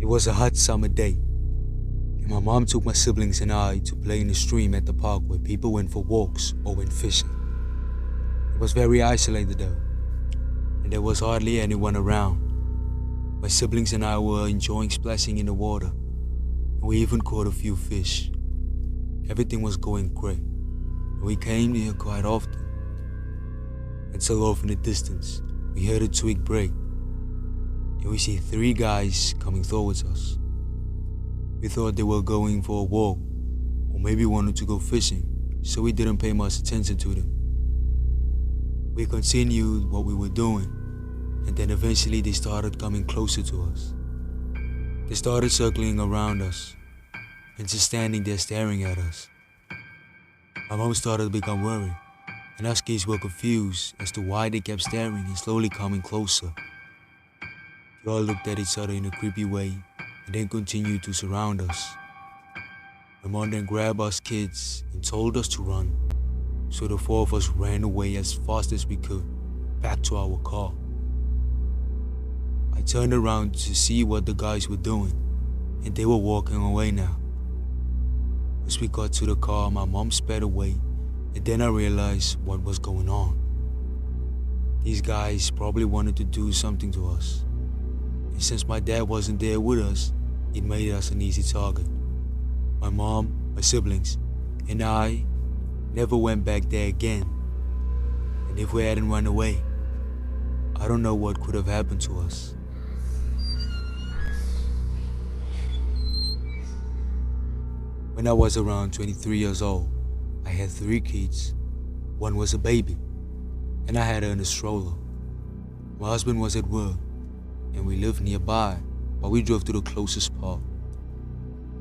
It was a hot summer day, and my mom took my siblings and I to play in the stream at the park where people went for walks or went fishing. It was very isolated though, and there was hardly anyone around. My siblings and I were enjoying splashing in the water, and we even caught a few fish. Everything was going great, and we came here quite often. Until off in the distance, we heard a twig break, and we see three guys coming towards us. We thought they were going for a walk, or maybe wanted to go fishing, so we didn't pay much attention to them. We continued what we were doing, and then eventually they started coming closer to us. They started circling around us, and just standing there staring at us. My mom started to become worried, and us kids were confused as to why they kept staring and slowly coming closer. We all looked at each other in a creepy way and then continued to surround us. My mom then grabbed us kids and told us to run, so the four of us ran away as fast as we could, back to our car. I turned around to see what the guys were doing, and they were walking away now. As we got to the car, my mom sped away, and then I realized what was going on. These guys probably wanted to do something to us. And since my dad wasn't there with us, it made us an easy target. My mom, my siblings, and I never went back there again. And if we hadn't run away, I don't know what could have happened to us. When I was around 23 years old, I had 3 kids. One was a baby, and I had her in a stroller. My husband was at work, and we lived nearby, but we drove to the closest park.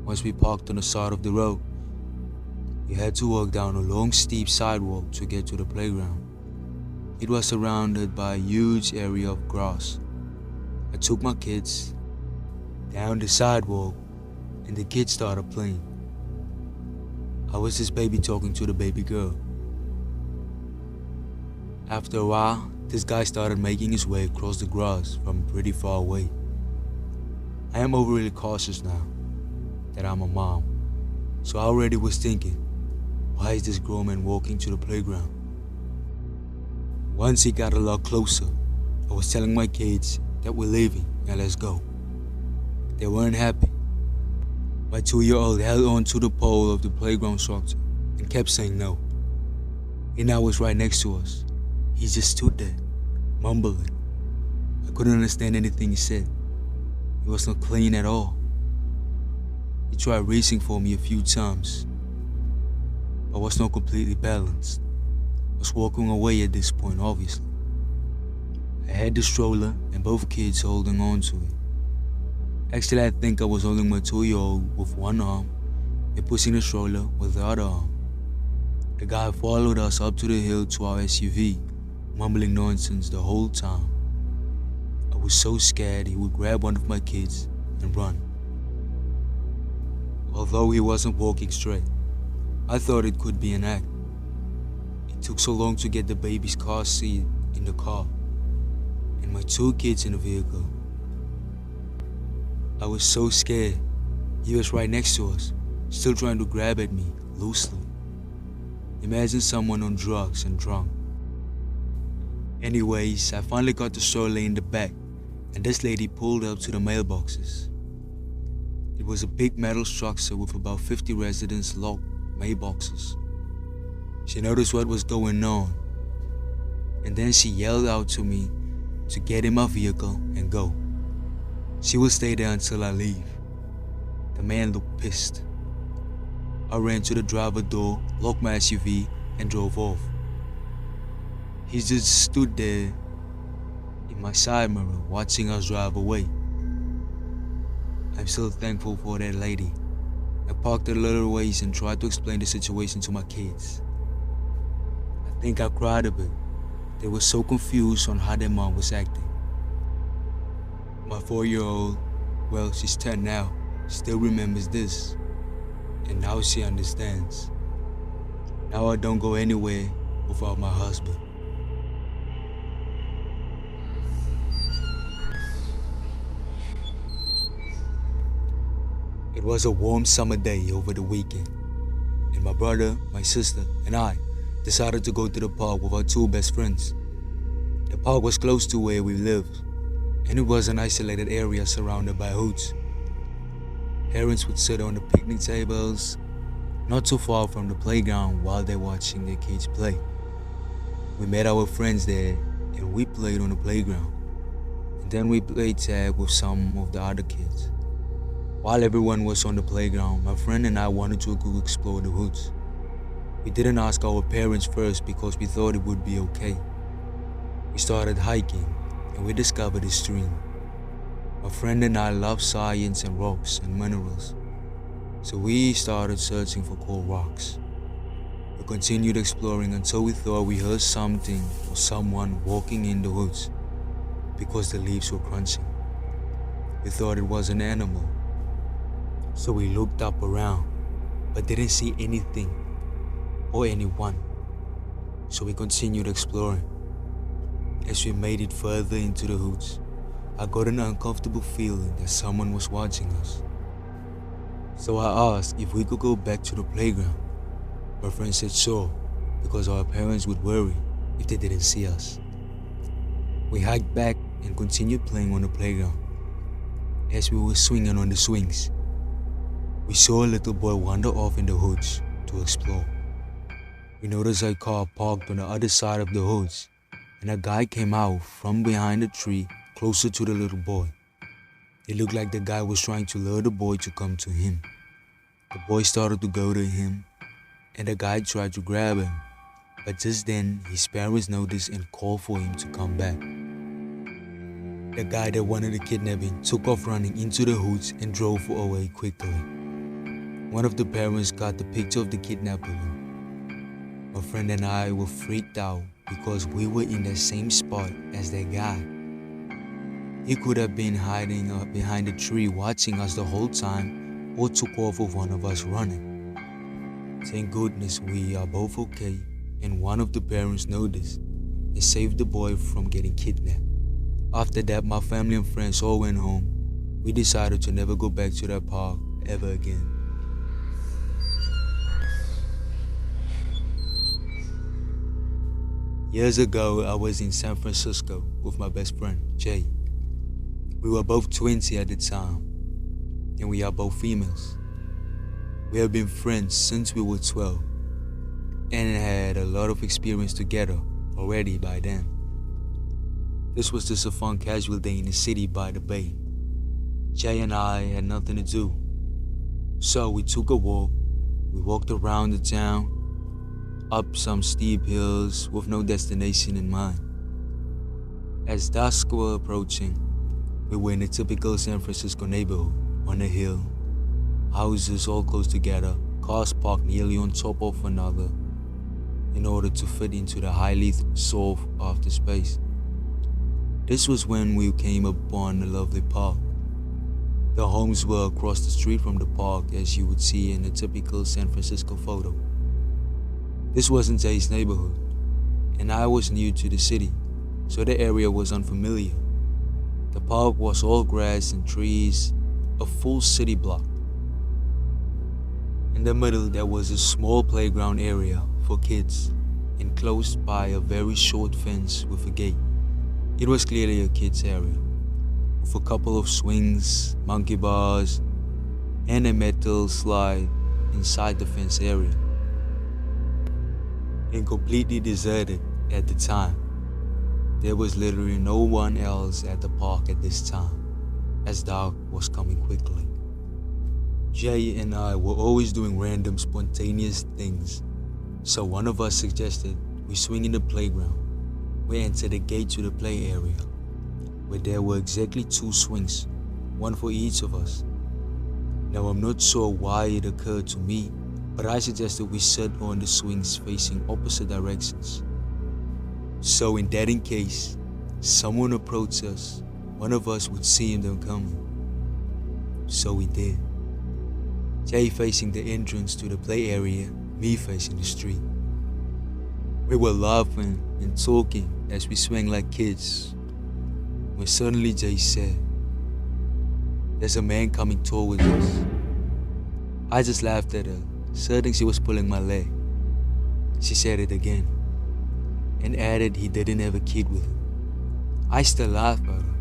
Once we parked on the side of the road, we had to walk down a long steep sidewalk to get to the playground. It was surrounded by a huge area of grass. I took my kids down the sidewalk, and the kids started playing. I was this baby talking to the baby girl. After a while, this guy started making his way across the grass from pretty far away. I am overly cautious now that I'm a mom, so I already was thinking, why is this grown man walking to the playground? Once he got a lot closer, I was telling my kids that we're leaving and let's go. They weren't happy. My 2-year-old held on to the pole of the playground structure and kept saying no. He now was right next to us. He just stood there, mumbling. I couldn't understand anything he said. He was not clean at all. He tried racing for me a few times, but was not completely balanced. I was walking away at this point, obviously. I had the stroller and both kids holding on to it. Actually, I think I was holding my 2-year-old with one arm and pushing the stroller with the other arm. The guy followed us up to the hill to our SUV, mumbling nonsense the whole time. I was so scared he would grab one of my kids and run. Although he wasn't walking straight, I thought it could be an act. It took so long to get the baby's car seat in the car and my 2 kids in the vehicle. I was so scared. He was right next to us, still trying to grab at me loosely. Imagine someone on drugs and drunk. Anyways, I finally got the stroller in the back, and this lady pulled up to the mailboxes. It was a big metal structure with about 50 residents locked mailboxes. She noticed what was going on, and then she yelled out to me to get in my vehicle and go. She will stay there until I leave. The man looked pissed. I ran to the driver door, locked my SUV, and drove off. He just stood there in my side mirror, watching us drive away. I'm so thankful for that lady. I parked a little ways and tried to explain the situation to my kids. I think I cried a bit. They were so confused on how their mom was acting. My 4-year-old, well, she's 10 now, still remembers this. And now she understands. Now I don't go anywhere without my husband. It was a warm summer day over the weekend, and my brother, my sister, and I decided to go to the park with our two best friends. The park was close to where we lived, and it was an isolated area surrounded by hoods. Parents would sit on the picnic tables, not too far from the playground while they're watching their kids play. We met our friends there, and we played on the playground. And then we played tag with some of the other kids. While everyone was on the playground, my friend and I wanted to go explore the woods. We didn't ask our parents first because we thought it would be okay. We started hiking, and we discovered a stream. My friend and I love science and rocks and minerals, so we started searching for cool rocks. We continued exploring until we thought we heard something or someone walking in the woods because the leaves were crunching. We thought it was an animal, so we looked up around but didn't see anything or anyone, so we continued exploring. As we made it further into the woods, I got an uncomfortable feeling that someone was watching us. So I asked if we could go back to the playground. My friend said sure, because our parents would worry if they didn't see us. We hiked back and continued playing on the playground. As we were swinging on the swings, we saw a little boy wander off in the woods to explore. We noticed a car parked on the other side of the woods, and a guy came out from behind a tree closer to the little boy. It looked like the guy was trying to lure the boy to come to him. The boy started to go to him, and the guy tried to grab him, but just then his parents noticed and called for him to come back. The guy that wanted to kidnap him took off running into the woods and drove away quickly. One of the parents got the picture of the kidnapper. My friend and I were freaked out because we were in the same spot as that guy. He could have been hiding behind a tree watching us the whole time, or took off with one of us running. Thank goodness we are both okay, and one of the parents noticed and saved the boy from getting kidnapped. After that, my family and friends all went home. We decided to never go back to that park ever again. Years ago, I was in San Francisco with my best friend, Jay. We were both 20 at the time, and we are both females. We have been friends since we were 12, and had a lot of experience together already by then. This was just a fun casual day in the city by the bay. Jay and I had nothing to do, so we took a walk. We walked around the town, up some steep hills with no destination in mind. As dusk was approaching, we were in a typical San Francisco neighborhood on a hill. Houses all close together, cars parked nearly on top of another in order to fit into the highly sought after space. This was when we came upon a lovely park. The homes were across the street from the park, as you would see in a typical San Francisco photo. This wasn't Jay's neighborhood, and I was new to the city, so the area was unfamiliar. The park was all grass and trees, a full city block. In the middle there was a small playground area for kids, enclosed by a very short fence with a gate. It was clearly a kids' area, with a couple of swings, monkey bars, and a metal slide inside the fence area. And completely deserted at the time. There was literally no one else at the park at this time, as dark was coming quickly. Jay and I were always doing random spontaneous things, so one of us suggested we swing in the playground. We entered the gate to the play area, where there were exactly 2 swings, one for each of us. Now I'm not sure why it occurred to me, but I suggested we sit on the swings facing opposite directions. So in case someone approached us, one of us would see them coming. So we did. Jay facing the entrance to the play area, me facing the street. We were laughing and talking as we swung like kids, when suddenly Jay said, "There's a man coming towards us." I just laughed at her, certain she was pulling my leg. She said it again, and added he didn't have a kid with her. I still laughed at her.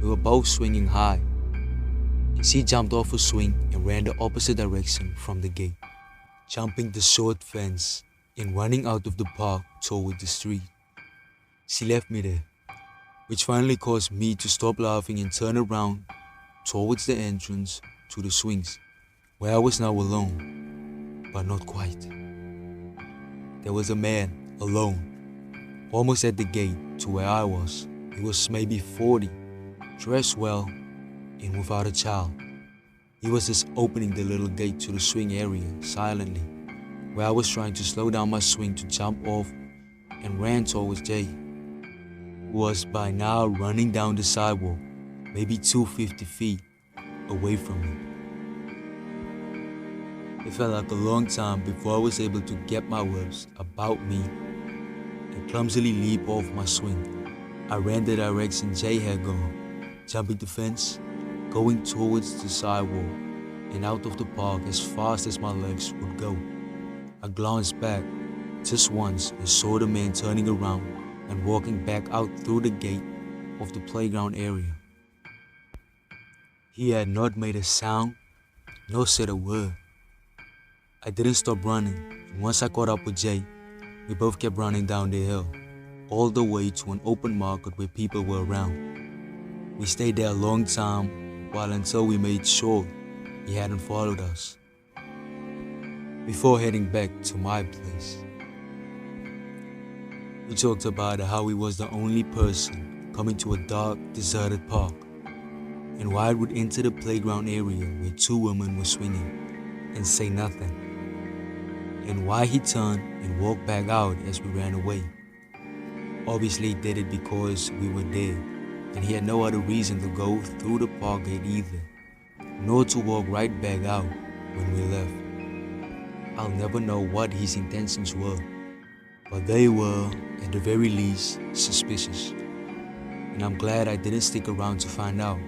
We were both swinging high, and she jumped off her swing and ran the opposite direction from the gate, jumping the short fence and running out of the park toward the street. She left me there, which finally caused me to stop laughing and turn around towards the entrance to the swings, where I was now alone, but not quite. There was a man, alone, almost at the gate to where I was. He was maybe 40, dressed well, and without a child. He was just opening the little gate to the swing area silently, where I was trying to slow down my swing to jump off and ran towards Jay, who was by now running down the sidewalk, maybe 250 feet away from me. It felt like a long time before I was able to get my wits about me and clumsily leap off my swing. I ran the direction Jay had gone, jumping the fence, going towards the sidewalk and out of the park as fast as my legs would go. I glanced back just once and saw the man turning around and walking back out through the gate of the playground area. He had not made a sound, nor said a word. I didn't stop running, and once I caught up with Jay, we both kept running down the hill, all the way to an open market where people were around. We stayed there a long time, until we made sure he hadn't followed us, before heading back to my place. We talked about how he was the only person coming to a dark, deserted park, and why I would enter the playground area where two women were swinging and say nothing, and why he turned and walked back out as we ran away. Obviously he did it because we were there, and he had no other reason to go through the park gate either, nor to walk right back out when we left. I'll never know what his intentions were, but they were, at the very least, suspicious, and I'm glad I didn't stick around to find out.